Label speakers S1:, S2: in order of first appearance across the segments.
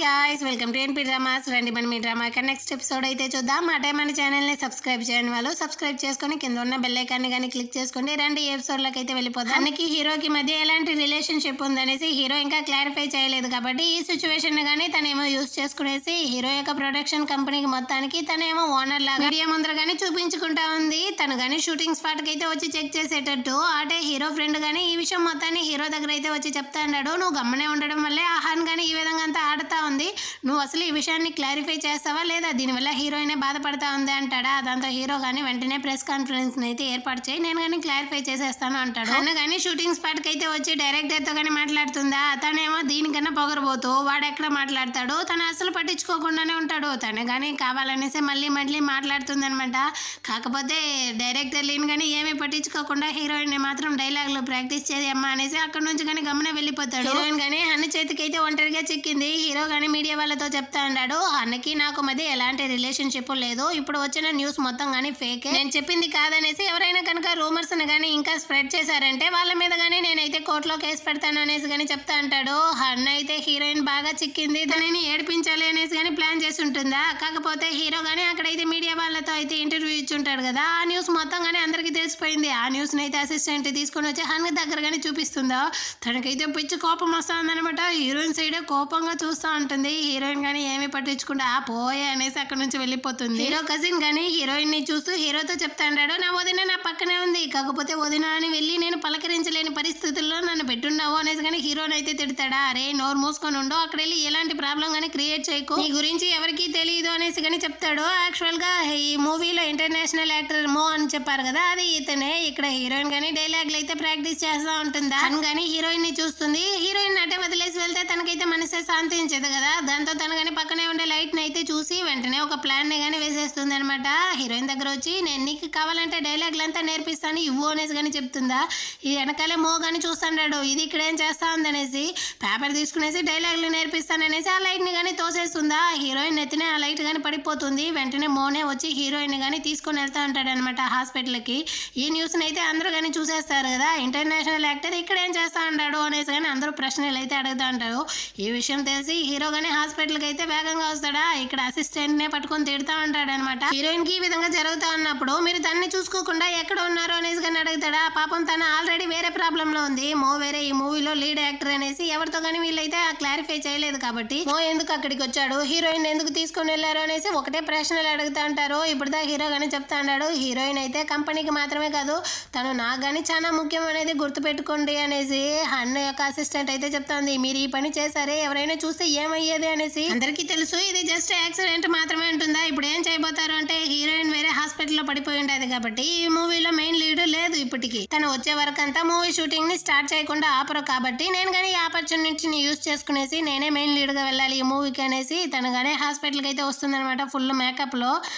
S1: Guys welcome to NP dramas రండి మన మీ డ్రామా యొక్క నెక్స్ట్ ఎపిసోడ్ అయితే చూద్దాం. అటే మన ఛానల్ ని సబ్స్క్రైబ్ చేయని వాళ్ళు సబ్స్క్రైబ్ చేసుకొని కింద ఉన్న బెల్ ఐకాన్ ని గాని క్లిక్ చేసుకోండి. రండి ఎపిసోడ్ లోకి అయితే వెళ్ళిపోదాం. అన్నకి హీరోకి మధ్య ఎలాంటి రిలేషన్షిప్ ఉందనేసి హీరో ఇంకా క్లారిఫై చేయలేదు కాబట్టి ఈ సిచువేషన్ ని గాని తనేమో యూస్ చేసుకునేసి హీరో యొక్క ప్రొడక్షన్ కంపెనీకి మొత్తానికి తనేమో ఓనర్ లాగా మీడియా ముందర గాని చూపించుకుంటా ఉంది. తను గాని షూటింగ్ స్పాట్ కి అయితే వచ్చి చెక్ చేసేటట్టు అటే హీరో ఫ్రెండ్ గాని ఈ విషయం మొత్తాన్ని హీరో దగ్గర అయితే వచ్చి చెప్తా అన్నాడు. నువ్వు గమ్మనే ఉండడం వల్లే ఆహాన్ గాని ఈ విధంగా అంతా ఆడుతా ఉంది. నువ్వు అసలు ఈ విషయాన్ని క్లారిఫై చేస్తావా లేదా, దీనివల్ల హీరోయినే బాధపడతా ఉంది అంటాడా. దాంతో హీరో గానీ వెంటనే ప్రెస్ కాన్ఫరెన్స్ అయితే ఏర్పాటు చేయి, నేను కానీ క్లారిఫై చేసేస్తాను అంటాడు. అన్న కానీ షూటింగ్ స్పాట్ కి అయితే వచ్చి డైరెక్టర్ తో కానీ మాట్లాడుతుందా. తనేమో దీనికన్నా పొగరబోతూ వాడు ఎక్కడ మాట్లాడతాడు, తను అసలు పట్టించుకోకుండానే ఉంటాడు. తను కానీ కావాలనేసి మళ్ళీ మాట్లాడుతుంది అనమాట. కాకపోతే డైరెక్టర్ లీన్ కానీ ఏమీ పట్టించుకోకుండా హీరోయిన్ మాత్రం డైలాగులు ప్రాక్టీస్ చేయమ్మా అనేసి అక్కడ నుంచి కానీ గమనే వెళ్ళిపోతాడు. హీరోయిన్ కానీ అన్న చేతికి అయితే ఒంటరిగా చిక్కింది. హీరో కానీ మీడియా వాళ్ళతో చెప్తా అన్నాడు, అన్నకి నాకు మధ్య ఎలాంటి రిలేషన్షిప్ లేదు, ఇప్పుడు వచ్చిన న్యూస్ మొత్తం కానీ ఫేక్, నేను చెప్పింది కాదనేసి ఎవరైనా కనుక రూమర్స్ కానీ ఇంకా స్ప్రెడ్ చేశారంటే వాళ్ళ మీద కానీ నేనైతే కోర్టులో కేసు పెడతాను అనేసి కానీ చెప్తా అంటాడు. అన్న అయితే హీరోయిన్ బాగా చిక్కింది, తనని ఏడిపించాలి అనేసి కానీ ప్లాన్ చేసి ఉంటుందా. కాకపోతే హీరో కానీ అక్కడైతే మీడియా వాళ్ళతో అయితే ఇంటర్వ్యూ ఇచ్చి ఉంటాడు కదా, ఆ న్యూస్ మొత్తం కానీ అందరికీ తెలిసిపోయింది. ఆ న్యూస్ అయితే అసిస్టెంట్ తీసుకొని వచ్చి హన్ దగ్గర కానీ చూపిస్తుందా. తనకైతే పిచ్చి కోపం వస్తుంది అనమాట. హీరోయిన్ సైడే కోపంగా చూస్తూ ఉంటుంది. హీరోయిన్ కానీ ఏమి పట్టించుకుంటా పోయే అనేసి అక్కడ నుంచి వెళ్ళిపోతుంది. హీరో కజిన్ కానీ హీరోయిన్ ని చూస్తూ హీరోతో చెప్తా అంటాడు, నా వదిన నా పక్కనే ఉంది, కాకపోతే వదిన అని వెళ్ళి నేను పలకరించలేని పరిస్థితుల్లో నన్ను పెట్టున్నావు అనేసి కానీ హీరోని అయితే తిడతాడా. అరే నోరు మూసుకొని ఉండో, అక్కడ వెళ్ళి ఎలాంటి ప్రాబ్లం కానీ క్రియేట్ చేయకు, నీ గురించి ఎవరికి తెలియదు అనేసి కానీ చెప్తాడు. యాక్చువల్ గా ఈ మూవీలో ఇంటర్నేషనల్ యాక్టర్ మో అని చెప్పారు కదా, అది ఇతనే. ఇక్కడ హీరోయిన్ కానీ డైలాగులు అయితే ప్రాక్టీస్ చేస్తూ ఉంటుందా. తను కానీ హీరోయిన్ ని చూస్తుంది. హీరోయిన్ అటే వదిలేసి వెళ్తే తనకైతే మనసే శాంతించదు కదా. దాంతో తను కానీ పక్కనే ఉండే లైట్ ని అయితే చూసి వెంటనే ఒక ప్లాన్ ని కానీ వేసేస్తుంది అనమాట. హీరోయిన్ దగ్గర వచ్చి నేను నీకు కావాలంటే డైలాగులు అంతా నేర్పిస్తాను ఇవ్వు అనేసి కానీ చెప్తుందా. ఈ వెనకాలే మో కానీ చూస్తాడు, ఇది ఇక్కడ ఏం చేస్తా ఉందనేసి పేపర్ తీసుకునేసి డైలాగులు నేర్పిస్తాననేసి ఆ లైట్ ని కానీ తోసేస్తుందా. హీరోయిన్ ఎత్తినే ఆ లైట్ కానీ పడిపోతుంది. వెంటనే మోనే వచ్చి హీరోయిన్ కానీ తీసుకొని వెళ్తా ఉంటాడు అనమాట హాస్పిటల్ కి. ఈ న్యూస్ ని అయితే అందరూ కానీ చూసేస్తారు కదా, ఇంటర్నేషనల్ యాక్టర్ ఇక్కడ ఏం చేస్తా ఉంటాడు అనేసి కానీ అందరూ ప్రశ్నలు అయితే అడుగుతా ఉంటారు. ఈ విషయం తెలిసి హీరో గానీ హాస్పిటల్ కి అయితే వేగంగా వస్తాడా. ఇక్కడ అసిస్టెంట్ నే పట్టుకొని తిడతా ఉంటాడు అనమాట. హీరోయిన్ కి ఈ విధంగా జరుగుతా ఉన్నప్పుడు మీరు తన్ని చూసుకోకుండా ఎక్కడ ఉన్నారు అనేసి కానీ అడుగుతాడా. పాపం తను ఆల్రెడీ వేరే ప్రాబ్లం లో ఉంది, మో వేరే ఈ మూవీలో లీడ్ యాక్టర్ అనేసి ఎవరితో కానీ వీళ్ళైతే క్లారిఫై చేయలేదు కాబట్టి మో ఎందుకు అక్కడికి వచ్చాడు, హీరోయిన్ ఎందుకు తీసుకొని వెళ్ళారు అనేసి ఒకటే ప్రశ్నలు అడుగుతా అంటారు. ఇప్పుడు దా హీరో గానీ చెప్తా అన్నాడు, హీరోయిన్ అయితే కంపెనీకి మాత్రమే కాదు తను నాకు కానీ చాలా ముఖ్యం అనేది గుర్తుపెట్టుకోండి అనేసి అన్న యొక్క అసిస్టెంట్ అయితే చెప్తాంది. మీరు ఈ పని చేశారే ఎవరైనా చూస్తే ఏమయ్యేది అనేసి అందరికీ తెలుసు, ఇది జస్ట్ యాక్సిడెంట్ మాత్రమే ఉంటుందా. ఇప్పుడు ఏం చేయబోతారు అంటే హీరోయిన్ వేరే హాస్పిటల్లో పడిపోయి ఉండేది కాబట్టి ఈ మూవీలో మెయిన్ లీడ్ లేదు. ఇప్పటికి తను వచ్చే వరకు అంతా మూవీ షూటింగ్ ని స్టార్ట్ చేయకుండా ఆపరు కాబట్టి నేను కానీ ఈ ఆపర్చునిటీని యూజ్ చేసుకునేసి నేనే మెయిన్ లీడ్ గా వెళ్ళాలి ఈ మూవీకి అనేసి తను కానీ హాస్పిటల్ కి అయితే వస్తుంది అనమాట ఫుల్ మేకప్ లో.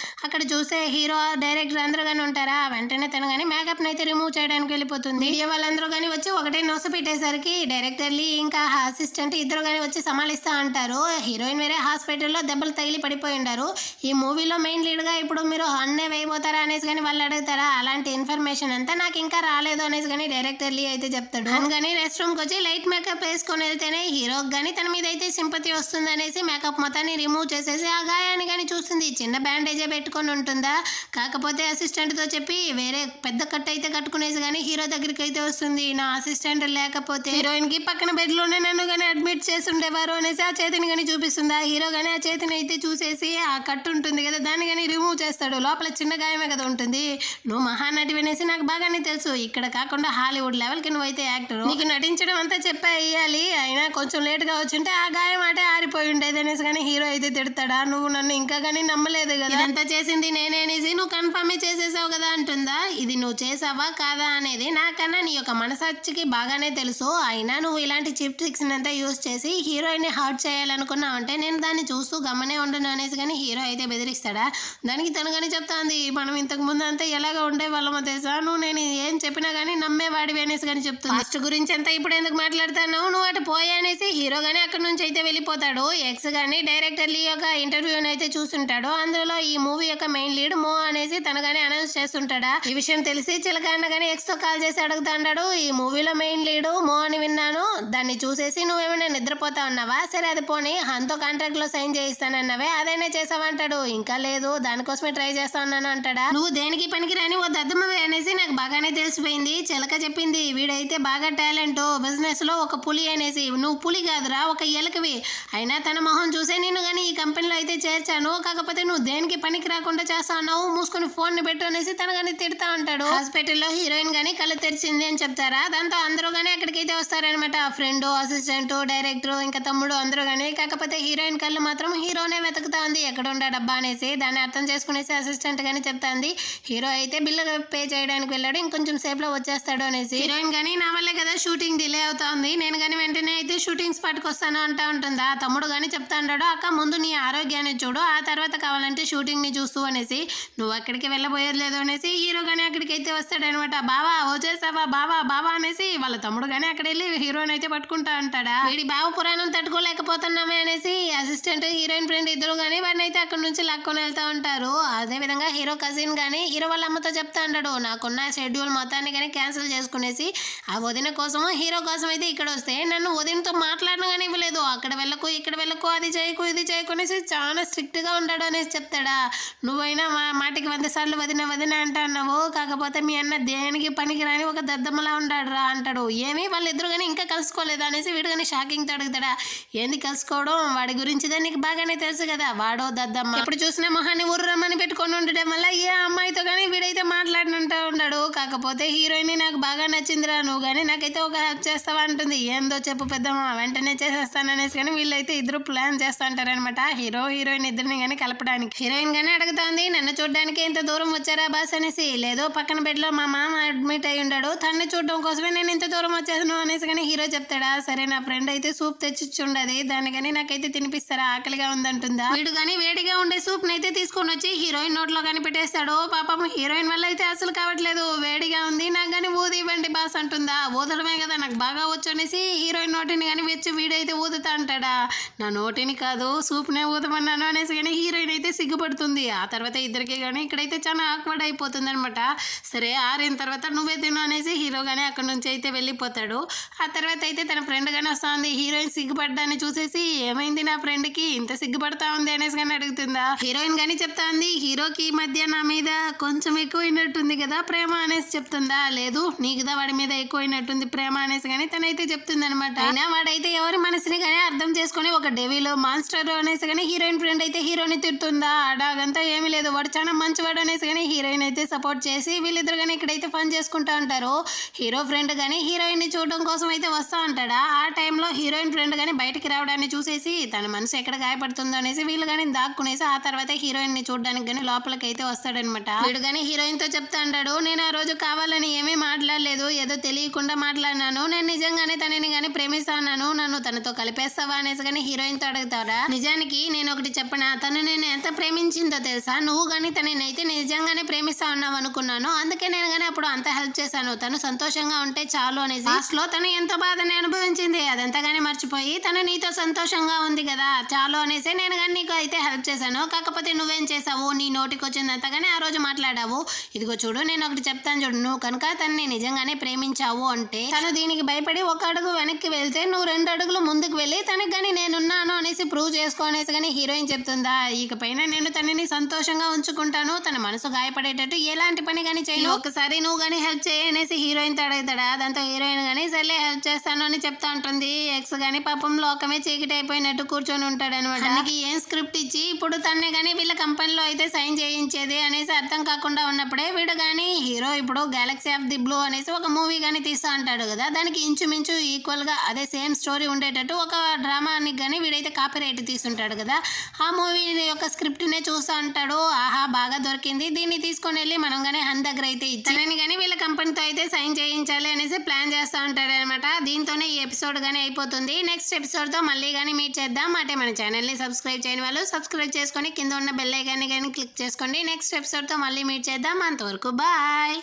S1: అక్కడ చూస్తే హీరో డైరెక్టర్ అందరూ కానీ ఉంటారా, వెంటనే తను కానీ మేకప్ ని అయితే రిమూవ్ చేయడానికి వెళ్ళిపోతుంది. మీడియా వాళ్ళందరూ కానీ వచ్చి ఒకటే నోస పెట్టేసరికి డైరెక్టర్లీ ఇంకా అసిస్టెంట్ ఇద్దరు కానీ వచ్చి సమాలిస్తా అంటారు. హీరోయిన్ వేరే హాస్పిటల్లో దెబ్బలు తగిలి పడిపోయి ఉండారు, ఈ మూవీలో మెయిన్ లీడ్ గా ఇప్పుడు మీరు అన్నే వేయబోతారా అనేసి కానీ వాళ్ళు అడుగుతారా. అలాంటి ఇన్ఫర్మేషన్ అంతా నాకు ఇంకా రాలేదు అనేసి కానీ డైరెక్టర్ లీ అయితే చెప్తాడు. కానీ రెస్ట్ రూమ్ కి వచ్చి లైట్ మేకప్ వేసుకొని వెళ్తేనే హీరోకి కానీ తన మీద అయితే సింపతి వస్తుంది అనేసి మేకప్ మొత్తాన్ని రిమూవ్ చేసేసి ఆ గాయాన్ని కానీ చూస్తుంది. చిన్న బ్యాండేజే పెట్టుకొని ఉంటుందా. కాకపోతే అసిస్టెంట్ తో చెప్పి వేరే పెద్ద కట్ అయితే కట్టుకునేసి కానీ హీరో దగ్గరికి అయితే వస్తుంది. నా అసిస్టెంట్ లేకపోతే హీరోయిన్ కి పక్కన బెడ్ లోనే నన్ను కానీ అడ్మిట్ చేసి ఉండేవారు అనేసి ఆ చేతిని కానీ చూపిస్తుందా. హీరో కానీ ఆ చేతిని అయితే చూసేసి ఆ కట్టు ఉంటుంది కదా దాన్ని కానీ రిమూవ్ చేస్తాడు. లోపల చిన్న గాయమే కదా ఉంటుంది. నువ్వు మహానటి వినేసి నాకు బాగానే తెలుసు, ఇక్కడ కాకుండా హాలీవుడ్ లెవెల్ కి నువ్వైతే యాక్టర్, నీకు నటించడం అంతా చెప్పేయాలి, అయినా కొంచెం లేట్ గా వచ్చుంటే ఆ గాయం అంటే ఆరిపోయి ఉండేది అనేసి కానీ హీరో అయితే తిడతాడా. నువ్వు నన్ను ఇంకా కానీ నమ్మలేదు కదా, ఇదంతా చేసింది నేనే అనేసి నువ్వు కన్ఫర్మే చేసేసావు కదా అంటుందా. ఇది నువ్వు చేసావా కాదా అనేది నాకన్నా నీ యొక్క మనసాక్షికి బాగానే తెలుసు, అయినా నువ్వు ఇలాంటి చిప్ ట్రిక్స్ అంతా యూజ్ చేసి హీరోయిన్ ని హర్ట్ చేయాలనుకున్నావు అంటే నేను దాన్ని చూస్తూ గమ్మనే ఉండను అనేసి కానీ హీరో అయితే బెదిరిస్తాడా. దానికి తను కానీ చెప్తాంది, మనం ఇంతకు ముందు అంతా ఎలాగ ఉండే వాళ్ళమో తెలుసా, నువ్వు నేను ఏం చెప్పినా కానీ నమ్మేవాడివి అనేసి కానీ చెప్తుంది. ఫస్ట్ గురించి అంతా ఇప్పుడు ఎందుకు మాట్లాడతాను, నువ్వు అటు పోయా అనేసి హీరో గానీ అక్కడ నుంచి అయితే వెళ్ళిపోతాడు. ఎక్స్ గానీ డైరెక్టర్ లీ యొక్క ఇంటర్వ్యూని అయితే చూస్తుంటాడు. అందులో ఈ మూవీ యొక్క మెయిన్ లీడ్ మో అనేసి తనగానే అనౌన్స్ చేస్తుంటాడా. ఈ విషయం తెలిసి చిలక అన్న గానీ ఎక్స్ తో కాల్ చేసి అడుగుతాడు, ఈ మూవీలో మెయిన్ లీడ్ మో అని విన్నాను, దాన్ని చూసేసి నువ్వేమైనా నిద్రపోతా ఉన్నావా? సరే అది పోనీ హంతో కాంట్రాక్ట్ లో సైన్ చేయిస్తానన్నావే, అదైనా చేసావంటాడు. ఇంకా లేదు, దానికోసమే ట్రై చేస్తా ఉన్నాను అంటాడా. నువ్వు దేనికి పనికిరాని ఓ దద్దమ్మవే అనేసి నాకు బాగానే తెలిసిపోయింది. చిలక చెప్పింది, వీడైతే బాగా టాలెంట్ బిజినెస్ లో ఒక పులి అనేసి. నువ్వు పులి కాదురా, ఒక ఎలకవి. అయినా తన మొహం చూసే నిన్ను గానీ ఈ కంపెనీలో అయితే చేర్చాను. కాకపోతే నువ్వు దేనికి పనికి రాకుండా చేస్తా ఉన్నావు, మూసుకొని ఫోన్ ని పెట్టు అనేసి తన గానీ తిడతా ఉంటాడు. హాస్పిటల్లో హీరోయిన్ గానీ కళ్ళు తెరిచింది అని చెప్తారా. దాంతో అందరూ గానీ అక్కడికైతే వస్తారనమాట. ఫ్రెండ్, అసిస్టెంట్, డైరెక్టర్, ఇంకా తమ్ముడు అందరూ గానీ. కాకపోతే హీరోయిన్ కళ్ళు మాత్రం హీరోనే వెతుకుతా ఉంది, ఎక్కడ ఉండాడబ్బా అనేసి. దాన్ని అర్థం చేసుకునేసి అసిస్టెంట్ గానీ చెప్తాంది, హీరో అయితే బిల్లు పే చేయడానికి వెళ్ళాడు, ఇంకొంచెం సేపు లో వచ్చేస్తాడు అనేసి. హీరోయిన్ గానీ నా వల్లే కదా షూటింగ్ డిలే అవుతా ఉంది, నేను గానీ వెంటనే అయితే షూటింగ్ స్పాట్ కి వస్తాను అంటా ఉంటుందా. తమ్ముడు గానీ చెప్తా ఉంటాడు, అక్క ముందు నీ ఆరోగ్యాన్ని చూడు, ఆ తర్వాత కావాలంటే షూటింగ్ ని చూస్తూ అనేసి. నువ్వు అక్కడికి వెళ్ళబోయేది లేదు అనేసి హీరో గానీ అక్కడికి అయితే వస్తాడనమాట. బావా వచ్చేసావా బావా బావా అనేసి వాళ్ళ తమ్ముడు గానీ అక్కడ వెళ్ళి హీరోయిన్ అయితే పట్టుకుంటా అంటాడా. వీడి బావ పురాణం తట్టుకోలేకపోతున్నామే అనేసి అసిస్టెంట్, హీరోయిన్ ఫ్రెండ్ ఇద్దరు గానీ వాడిని అయితే అక్కడ నుంచి లాక్కొని వెళ్తా ఉంటారు. అదే విధంగా హీరో కజిన్ గానీ హీరో వాళ్ళ అమ్మతో చెప్తా ఉంటాడు, నాకున్న షెడ్యూల్ మొత్తాన్ని కానీ క్యాన్సిల్ చేసుకునేసి ఆ వదిన కోసం హీరో కోసం అయితే ఇక్కడ వస్తే నన్ను వదినతో మాట్లాడడం కానీ ఇవ్వలేదు. అక్కడ వెళ్ళకు ఇక్కడ వెళ్ళకు, అది చేయకు ఇది చేయకు అనేసి చాలా స్ట్రిక్ట్ గా ఉంటాడు అనేసి చెప్తాడా. నువ్వైనా మాటికి 100 సార్లు వదిన వదిన అంటున్నావు, కాకపోతే మీ అన్న దేనికి పనికి రాని ఒక దద్దమ్మలా ఉంటాడు రా అంటాడు. ఏమి వాళ్ళిద్దరు కానీ ఇంకా కలుసుకోలేదు అనేసి వీడు కానీ షాకింగ్ తో అడుగుతాడా. ఏంది కలుసుకోవడం, వాడి గురించిదే నీకు బాగానే తెలుసు కదా, వాడో దద్దమ్మ, ఎప్పుడు చూసినా మొహాన్ని ఊర్రమ్మని పెట్టుకొని ఉండడం వల్ల ఏ అమ్మాయితో కానీ వీడైతే మాట్లాడినంటూ ఉన్నాడు. కాకపోతే హీరోయిన్ నాకు బాగా నచ్చిందిరా, నువ్వు కానీ నాకైతే ఒక హెల్ప్ చేస్తావా అంటుంది. ఏందో చెప్పు పెద్దమ్మ, వెంటనే చేసేస్తాననేసి కానీ వీళ్ళైతే ఇద్దరు ప్లాన్ చేస్తా అంటారనమాట, హీరో హీరోయిన్ ఇద్దరిని కానీ కలపడానికి. హీరోయిన్ గానీ అడుగుతోంది, నన్ను చూడడానికి ఎంత దూరం వచ్చారా బాస్ అనేసి. లేదో పక్కన బెడ్ లో మా మామ అడ్మిట్ అయి ఉన్నాడు, తన్ని చూడడం కోసమే నేను ఇంత దూరం వచ్చేసాను అనేసి కానీ హీరో చెప్తాడా. సరే నా ఫ్రెండ్ అయితే సూప్ తెచ్చిచ్చుండది, దాన్ని కానీ నాకైతే తినిపిస్తారా, ఆకలిగా ఉందంటుందా. వీడు కానీ వేడిగా ఉండే సూప్ నైతే తీసుకొని వచ్చి హీరోయిన్ నోట్లో కానీ పెట్టేస్తాడు. పాపం హీరోయిన్ వల్ల అయితే అసలు కావట్లేదు, వేడిగా ఉంది, నాకు కానీ ఊది ఇవ్వండి బాస్ అంటుందా. ఊదడమే కదా నాకు బాగా వచ్చు అనేసి హీరోయిన్ నోటిని కానీ వచ్చి వీడైతే ఊదుతా అంటాడా. నా నోటిని కాదు సూప్నే ఊదమన్నాను అనేసి కానీ హీరోయిన్ అయితే సిగ్గుపడుతుంది. ఆ తర్వాత ఇద్దరికి కానీ ఇక్కడైతే చాలా ఆక్వర్డ్ అయిపోతుంది అనమాట. సరే ఆరిన తర్వాత నువ్వే తిను అనేసి హీరో కానీ అక్కడ నుంచి అయితే వెళ్ళిపోతాడు. ఆ తర్వాత అయితే తన ఫ్రెండ్ గానీ వస్తుంది. హీరోయిన్ సిగ్గుపడ్డాన్ని చూసేసి ఏమైంది నా ఫ్రెండ్ కి ఇంత సిగ్గుపడతా ఉంది అనేసి కానీ అడుగుతుందా. హీరోయిన్ కానీ చెప్తా ఉంది, హీరోకి ఈ మధ్య నా మీద కొంచెం ఎక్కువైనట్టుంది కదా ప్రేమ అనేసి చెప్తుందా. లేదు నీకుదా వాడి మీద ఎక్కువైనట్టుంది ప్రేమ అనేసి కానీ తనైతే చెప్తుంది అనమాట. అయినా వాడైతే ఎవరి మనసుని కానీ అర్థం చేసుకుని ఒక డెవిల్ మాన్స్టర్ అనేసి కానీ హీరోయిన్ ఫ్రెండ్ అయితే హీరోని తిడుతుందా. అడాగంతా ఏమీ లేదు, వాడు చాలా మంచివాడు అనేసి కానీ హీరోయిన్ అయితే సపోర్ట్ చేసి వీళ్ళిద్దరు కానీ ఇక్కడైతే ఫన్ చేసుకుంటా ఉంటారు. హీరో ఫ్రెండ్ కానీ హీరోయిన్ ని చూడడం కోసం అయితే వస్తా ఉంటాడా. ఆ టైంలో హీరోయిన్ ఫ్రెండ్ కానీ బయటికి రావడాన్ని చూసేసి తన మనసు ఎక్కడ గాయపడుతుందో అనేసి వీళ్ళు కానీ దాక్కునేసి ఆ తర్వాత హీరోయిన్ ని చూడడానికి కానీ లోపలికి అయితే వస్తాడనమాట. వీడు కానీ హీరోయిన్ తో చెప్తా అంటాడు, నేను ఆ రోజు కావాలని ఏమీ మాట్లాడలేదు, ఏదో తెలియకుండా మాట్లాడినాను, నేను నిజంగానే తనని కానీ ప్రేమిస్తాను, నన్ను తనతో కలిపేస్తావా అనేసి కానీ హీరోయిన్ తో అడుగుతాడా. నిజానికి నేను ఒకటి చెప్పనా, తను నేను ఎంత ప్రేమించిందో తెలుసా, నువ్వు కానీ తనని అయితే నిజంగానే ప్రేమిస్తా ఉన్నావు అనుకున్నాను, అందుకే నేను కానీ అప్పుడు అంత హెల్ప్ చేశాను, తను సంతోషంగా ఉంటే చాలు అనేసి. లాస్ట్ లో తను ఎంతో బాధని అనుభవించింది, అదంతా కానీ మర్చిపోయి తను నీతో సంతోషంగా ఉంది కదా చాలు అనేసి నేను కానీ నీకు అయితే హెల్ప్ చేశాను. కాకపోతే నువ్వేం చేసావు, నీ నోటికి వచ్చిందంతా కానీ ఆ రోజు మాట్లాడావు. ఇదిగో చూడు నేను ఒకటి చెప్తాను చూడు, నువ్వు కనుక తనని నిజంగానే ప్రేమించావు అంటే తను దీనికి భయపడి ఒక అడుగు వెనక్కి వెళ్తే నువ్వు 2 అడుగులు ముందుకు వెళ్ళి తనకి కానీ నేనున్నాను అనేసి ప్రూవ్ చేసుకో అనేసి కానీ హీరోయిన్ చెప్తుందా. ఇకపైన నేను తనని సంతోషంగా ఉంచుకుంటాను, తన మనసు గాయపడేటట్టు ఎలాంటి పని కానీ చేయను, ఒకసారి నువ్వు కానీ హెల్ప్ చేయి అనేసి హీరోయిన్ తో అడుగుతాడా. దాంతో హీరోయిన్ కానీ సర్లే హెల్ప్ చేస్తాను అని చెప్తా ఉంటుంది. ఎక్స్ కానీ పాపం లోకమే చీకటి అయిపోయినట్టు కూర్చొని ఉంటాడు అనమాట. తనకి ఏం స్క్రిప్ట్ ఇచ్చి ఇప్పుడు తన్నే కానీ వీళ్ళ కంపెనీలో అయితే సైన్ చేయించేది అనేసి అర్థం కాకుండా ఉన్నప్పుడే వీడు కానీ హీరో ఇప్పుడు గెలాక్సీ ఆఫ్ ది బ్లూ అనేసి ఒక మూవీ కానీ తీస్తా అంటాడు కదా, దానికి ఇంచుమించు ఈక్వల్ గా అదే సేమ్ స్టోరీ ఉండేటట్టు ఒక డ్రామాని కానీ వీడైతే కాపీరైట్ తీసుంటాడు కదా, ఆ మూవీ యొక్క స్క్రిప్ట్ నే చూస్తా అంటాడు. ఆహా బాగా దొరికింది, దీన్ని తీసుకొని వెళ్ళి మనం కానీ హన్ దగ్గర అయితే ఇచ్చానని కానీ వీళ్ళ కంపెనీతో అయితే సైన్ చేయించాలి అనేసి ప్లాన్ చేస్తూ ఉంటాడు అనమాట. దీంతోనే ఈ ఎపిసోడ్ కానీ అయిపోతుంది. నెక్స్ట్ ఎపిసోడ్ తో మళ్ళీ కానీ మీట్ చేద్దాం. అంటే మన ఛానల్ ని సబ్స్క్రైబ్ చేయని వాళ్ళు సబ్స్క్రైబ్ చేసుకొని కింద ఉన్న బెల్ ఐకాన్ కానీ క్లిక్ చేసుకోండి. నెక్స్ట్ ఎపిసోడ్ తో మళ్ళీ మీట్ చేద్దాం. అంతవరకు బాయ్.